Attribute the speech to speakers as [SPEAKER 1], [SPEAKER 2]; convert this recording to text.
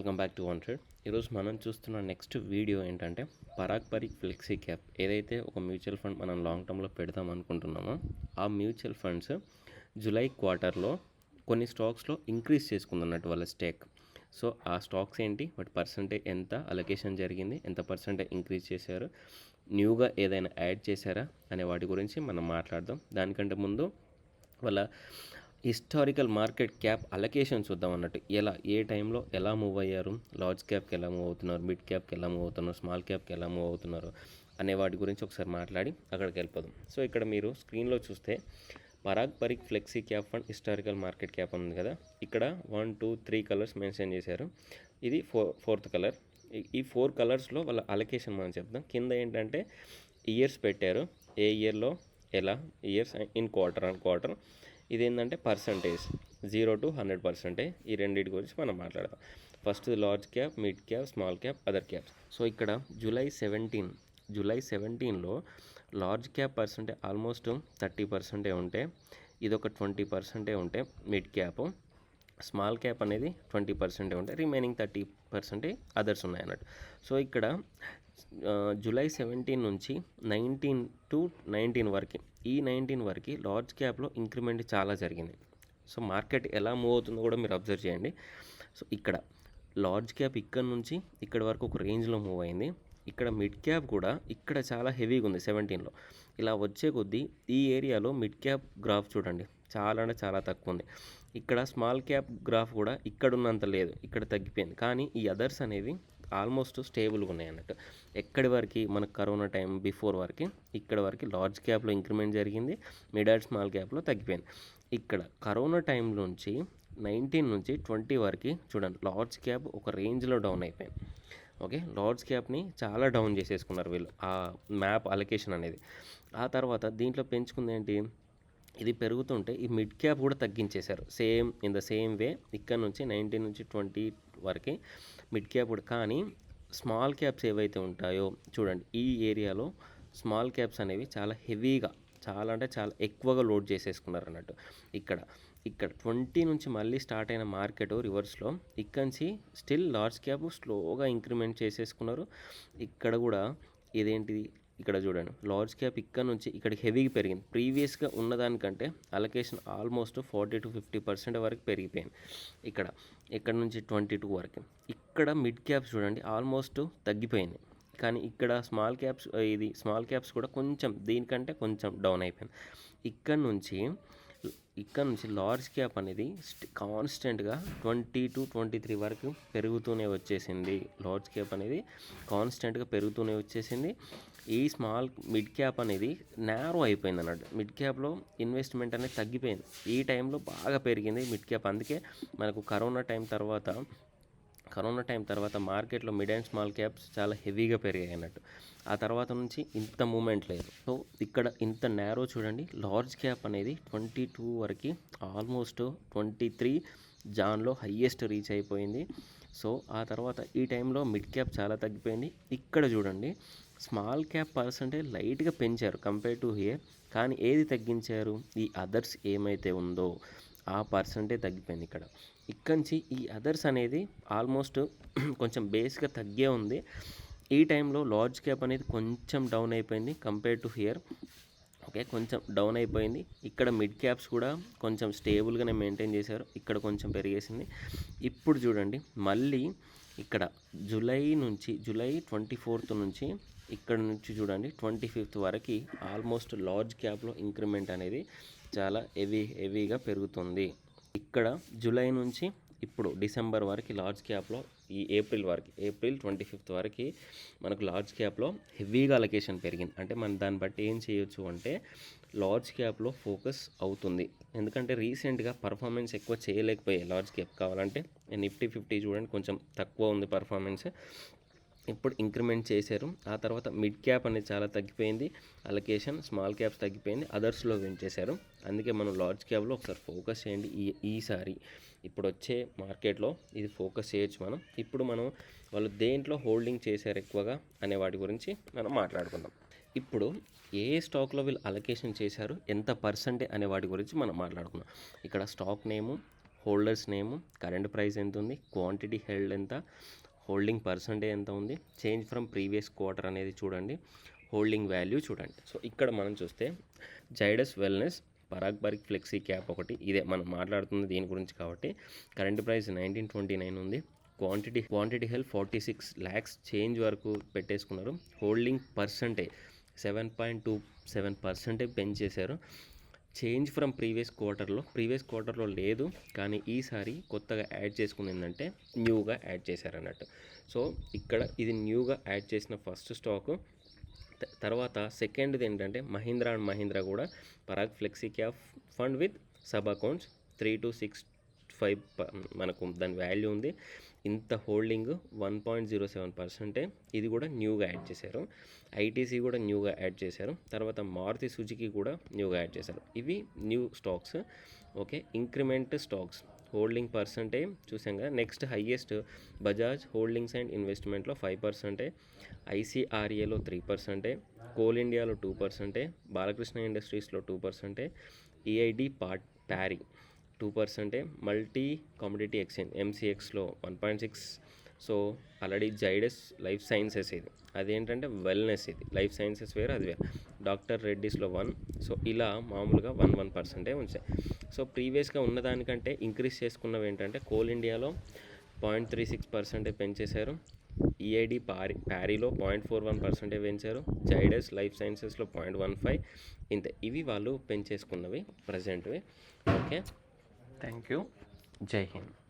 [SPEAKER 1] Welcome back to wanted. ఈరోజు మనం చూస్తున్న నెక్స్ట్ వీడియో ఏంటంటే పరాగ్ పరీక్ ఫ్లెక్సీ క్యాప్. ఏదైతే ఒక మ్యూచువల్ ఫండ్ మనం లాంగ్ టర్మ్లో పెడదాం అనుకుంటున్నామో ఆ మ్యూచువల్ ఫండ్స్ జూలై క్వార్టర్లో కొన్ని స్టాక్స్లో ఇంక్రీజ్ చేసుకుందన్నట్టు వాళ్ళ స్టేక్. సో ఆ స్టాక్స్ ఏంటి, వాటి పర్సంటేజ్ ఎంత అలొకేషన్ జరిగింది, ఎంత పర్సంటేజ్ ఇంక్రీజ్ చేశారు, న్యూగా ఏదైనా యాడ్ చేశారా అనే వాటి గురించి మనం మాట్లాడదాం. దానికంటే ముందు వాళ్ళ హిస్టారికల్ మార్కెట్ క్యాప్ అలొకేషన్ చూద్దాం అన్నట్టు. ఏ టైంలో ఎలా మూవ్ అయ్యారు, లార్జ్ క్యాప్కి ఎలా మూవ్ అవుతున్నారు, మిడ్ క్యాప్కి ఎలా మూవ్ అవుతున్నారు, స్మాల్ క్యాప్కి ఎలా మూవ్ అవుతున్నారు అనే వాటి గురించి ఒకసారి మాట్లాడి అక్కడికి వెళ్ళిపోదాం. సో ఇక్కడ మీరు స్క్రీన్లో చూస్తే Parag Parikh flexi cap fund historical market cap ఉంది కదా. ఇక్కడ 1, 2, 3 కలర్స్ మెన్షన్ చేశారు. ఇది ఫోర్త్ కలర్. ఈ 4 కలర్స్లో వాళ్ళ అలొకేషన్ మనం చెప్దాం. కింద ఏంటంటే ఇయర్స్ పెట్టారు, ఏ ఇయర్లో ఎలా, years in quarter on quarter. ఇదేంటంటే పర్సంటేజ్ 0 to 100%. ఈ రెండింటి గురించి మనం మాట్లాడదాం. First large cap, mid cap, small cap, other caps. So ఇక్కడ జూలై 17లో లార్జ్ క్యాప్ పర్సంటేజ్ ఆల్మోస్ట్ 30% ఉంటే, ఇది ఒక 20% ఉంటే మిడ్ క్యాప్, స్మాల్ క్యాప్ అనేది 20% ఉంటే రిమైనింగ్ 30% అదర్స్ ఉన్నాయి అన్నట్టు. సో ఇక్కడ జూలై 17 నుంచి 19 వరకు, ఈ 19 వరకు లార్జ్ క్యాప్లో ఇంక్రిమెంట్ చాలా జరిగింది. సో మార్కెట్ ఎలా మూవ్ అవుతుందో కూడా మీరు అబ్జర్వ్ చేయండి. సో ఇక్కడ లార్జ్ క్యాప్ ఇక్కడ నుంచి ఇక్కడ వరకు ఒక రేంజ్లో మూవ్ అయింది. ఇక్కడ మిడ్ క్యాప్ కూడా ఇక్కడ చాలా హెవీగా ఉంది 17లో. ఇలా వచ్చే కొద్దీ ఈ ఏరియాలో మిడ్ క్యాప్ గ్రాఫ్ చూడండి, చాలా అంటే చాలా తక్కువ ఉంది. ఇక్కడ స్మాల్ క్యాప్ గ్రాఫ్ కూడా ఇక్కడ ఉన్నంత లేదు, ఇక్కడ తగ్గిపోయింది. కానీ ఈ అదర్స్ అనేవి ఆల్మోస్ట్ స్టేబుల్గా ఉన్నాయి అన్నట్టు. ఎక్కడి వరకు మనకు కరోనా టైం బిఫోర్ వరకు ఇక్కడ వరకు లార్జ్ క్యాప్లో ఇంక్రిమెంట్ జరిగింది, మిడ్ అండ్ స్మాల్ క్యాప్లో తగ్గిపోయింది. ఇక్కడ కరోనా టైం నుంచి 19 నుంచి 20 వరకు చూడండి, లార్జ్ క్యాప్ ఒక రేంజ్లో డౌన్ అయిపోయింది. ఓకే, లార్జ్ క్యాప్ని చాలా డౌన్ చేసేసుకున్నారు వీళ్ళు, ఆ మ్యాప్ అలొకేషన్ అనేది. ఆ తర్వాత దీంట్లో పెంచుకుంది ఏంటి, ఇది పెరుగుతుంటే ఈ మిడ్ క్యాప్ కూడా తగ్గించేశారు. Same in the same way ఇక్కడ నుంచి 19 నుంచి 20 వరకు మిడ్ క్యాప్ కూడా. కానీ స్మాల్ క్యాప్స్ ఏవైతే ఉంటాయో చూడండి, ఈ ఏరియాలో స్మాల్ క్యాప్స్ అనేవి చాలా హెవీగా, చాలా అంటే చాలా ఎక్కువగా లోడ్ చేసేసుకున్నారు అన్నట్టు. ఇక్కడ 20 నుంచి మళ్ళీ స్టార్ట్ అయిన మార్కెట్ రివర్స్లో ఇక్కడ నుంచి స్టిల్ లార్జ్ క్యాప్ స్లోగా ఇంక్రిమెంట్ చేసేసుకున్నారు. ఇక్కడ కూడా ఇదేంటిది, ఇక్కడ చూడండి లార్జ్ క్యాప్ ఇక్కడ నుంచి ఇక్కడికి హెవీగా పెరిగింది. ప్రీవియస్గా ఉన్నదానికంటే అలొకేషన్ ఆల్మోస్ట్ 40 to 50% వరకు పెరిగిపోయింది. ఇక్కడ నుంచి 22 వరకు. ఇక్కడ మిడ్ క్యాప్స్ చూడండి ఆల్మోస్ట్ తగ్గిపోయింది. కానీ ఇక్కడ స్మాల్ క్యాప్స్ కూడా కొంచెం దీనికంటే కొంచెం డౌన్ అయిపోయింది. ఇక్కడ నుంచి లార్జ్ క్యాప్ అనేది కాన్స్టెంట్గా 20 to 23 వరకు పెరుగుతూనే వచ్చేసింది. లార్జ్ క్యాప్ అనేది కాన్స్టెంట్గా పెరుగుతూనే వచ్చేసింది. ఈ మిడ్ క్యాప్ అనేది నేరో అయిపోయింది అన్నట్టు. మిడ్ క్యాప్లో ఇన్వెస్ట్మెంట్ అనేది తగ్గిపోయింది. ఈ టైంలో బాగా పెరిగింది మిడ్ క్యాప్. అందుకే మనకు కరోనా టైం తర్వాత మార్కెట్లో మిడ్ అండ్ స్మాల్ క్యాప్స్ చాలా హెవీగా పెరిగాయి అన్నట్టు. ఆ తర్వాత నుంచి ఇంత మూమెంట్ లేదు. సో ఇక్కడ ఇంత నేరో చూడండి, లార్జ్ క్యాప్ అనేది 22 వరకు, ఆల్మోస్ట్ 23 జాన్లో హయ్యెస్ట్ రీచ్ అయిపోయింది. సో ఆ తర్వాత ఈ టైంలో మిడ్ క్యాప్ చాలా తగ్గిపోయింది. ఇక్కడ చూడండి స్మాల్ క్యాప్ పర్సంటేజ్ లైట్గా పెంచారు కంపేర్ టు హియర్. కానీ ఏది తగ్గించారు, ఈ అదర్స్ ఏమైతే ఉందో ఆ పర్సంటేజ్ తగ్గిపోయింది. ఇక్కడ నుంచి ఈ అదర్స్ అనేది ఆల్మోస్ట్ కొంచెం బేస్గా తగ్గే ఉంది. ఈ టైంలో లార్జ్ క్యాప్ అనేది కొంచెం డౌన్ అయిపోయింది కంపేర్ టు హియర్. ఓకే, కొంచెం డౌన్ అయిపోయింది. ఇక్కడ మిడ్ క్యాప్స్ కూడా కొంచెం స్టేబుల్గానే మెయింటైన్ చేశారు, ఇక్కడ కొంచెం పెరిగేసింది. ఇప్పుడు చూడండి మళ్ళీ ఇక్కడ జూలై 24th నుంచి ఇక్కడ నుంచి చూడండి 25th వరకు ఆల్మోస్ట్ లార్జ్ క్యాప్లో ఇంక్రిమెంట్ అనేది చాలా హెవీగా పెరుగుతుంది. ఇక్కడ జూలై నుంచి ఇప్పుడు డిసెంబర్ వరకు లార్జ్ క్యాప్లో, ఈ ఏప్రిల్ 25th వరకు మనకు లార్జ్ క్యాప్లో హెవీగా అలొకేషన్ పెరిగింది. అంటే మనం దాన్ని బట్టి ఏం చేయొచ్చు అంటే లార్జ్ క్యాప్లో ఫోకస్ అవుతుంది. ఎందుకంటే రీసెంట్గా పర్ఫార్మెన్స్ ఎక్కువ చేయలేకపోయాయి లార్జ్ క్యాప్. కావాలంటే నిఫ్టీ 50 చూడండి కొంచెం తక్కువ ఉంది పర్ఫార్మెన్స్, ఇప్పుడు ఇంక్రిమెంట్ చేశారు. ఆ తర్వాత మిడ్ క్యాప్ అనేది చాలా తగ్గిపోయింది అలొకేషన్, స్మాల్ క్యాప్స్ తగ్గిపోయింది, అదర్స్లో పెంచేశారు. అందుకే మనం లార్జ్ క్యాప్లో ఒకసారి ఫోకస్ చేయండి. ఈసారి ఇప్పుడు వచ్చే మార్కెట్లో ఇది ఫోకస్ చేయొచ్చు మనం. ఇప్పుడు మనం వాళ్ళు దేంట్లో హోల్డింగ్ చేశారు ఎక్కువగా అనే వాటి గురించి మనం మాట్లాడుకుందాం. ఇప్పుడు ఏ స్టాక్లో వీళ్ళు అలొకేషన్ చేశారు, ఎంత పర్సెంటే అనే వాటి గురించి మనం మాట్లాడుకుందాం. ఇక్కడ స్టాక్ నేము, హోల్డర్స్ నేము, కరెంట్ ప్రైస్ ఎంత ఉంది, క్వాంటిటీ హెల్డ్ ఎంత, హోల్డింగ్ పర్సంటేజ్ ఎంత ఉంది, చేంజ్ ఫ్రమ్ ప్రీవియస్ క్వార్టర్ అనేది చూడండి, హోల్డింగ్ వాల్యూ చూడండి. సో ఇక్కడ మనం చూస్తే జైడస్ వెల్నెస్ పరాగ్ బర్గ్ ఫ్లెక్సీ క్యాప్ ఒకటి, ఇదే మనం మాట్లాడుతుంది దీని గురించి కాబట్టి కరెంట్ ప్రైస్ 1929 ఉంది. క్వాంటిటీ హెల్త్ 46 lakhs చేంజ్ వరకు పెట్టేసుకున్నారు. హోల్డింగ్ పర్సంటేజ్ 7.27% పెంచేశారు. చేంజ్ ఫ్రమ్ ప్రీవియస్ క్వార్టర్లో లేదు, కానీ ఈసారి కొత్తగా యాడ్ చేసుకుంది ఏంటంటే న్యూగా యాడ్ చేశారన్నట్టు. సో ఇక్కడ ఇది న్యూగా యాడ్ చేసిన ఫస్ట్ స్టాకు. తర్వాత సెకండ్ది ఏంటంటే మహీంద్రా అండ్ మహీంద్రా కూడా Parag flexi cap fund with sub accounts 3265 మనకు దాని వాల్యూ ఉంది. ఇంత హోల్డింగ్ 1.07%. ఇది కూడా న్యూగా యాడ్ చేశారు. ఐటీసీ కూడా న్యూగా యాడ్ చేశారు. తర్వాత మారుతి సుజుకి కూడా న్యూగా యాడ్ చేశారు. ఇవి new stocks. Okay, increment stocks holding percentage చూసాం కదా. Next highest Bajaj holdings and ఇన్వెస్ట్మెంట్లో 5%, ఐసీఆర్ఏలో 3%, కోల్ ఇండియాలో 2%, బాలకృష్ణ ఇండస్ట్రీస్లో 2%, EID Parry 2%, multi commodity exchange ఎంసీఎక్స్లో 1.6. So already Zydus life sciences, ఇది అదేంటంటే వెల్నెస్, ఇది లైఫ్ సైన్సెస్ వేరు, అది వేరు. డాక్టర్ రెడ్డిస్లో 1. సో ఇలా మామూలుగా 1% ఉంచాయి. సో ప్రీవియస్గా ఉన్నదానికంటే ఇంక్రీజ్ చేసుకున్నవి ఏంటంటే కోల్ ఇండియాలో 0.36% పెంచేశారు, ఈఐడి ప్యారీలో 0.41% పెంచారు, జైడస్ లైఫ్ సైన్సెస్లో 0.15. ఇంతే, ఇవి వాళ్ళు పెంచేసుకున్నవి ప్రజెంట్వి. ఓకే, థ్యాంక్ యూ, జై హింద్.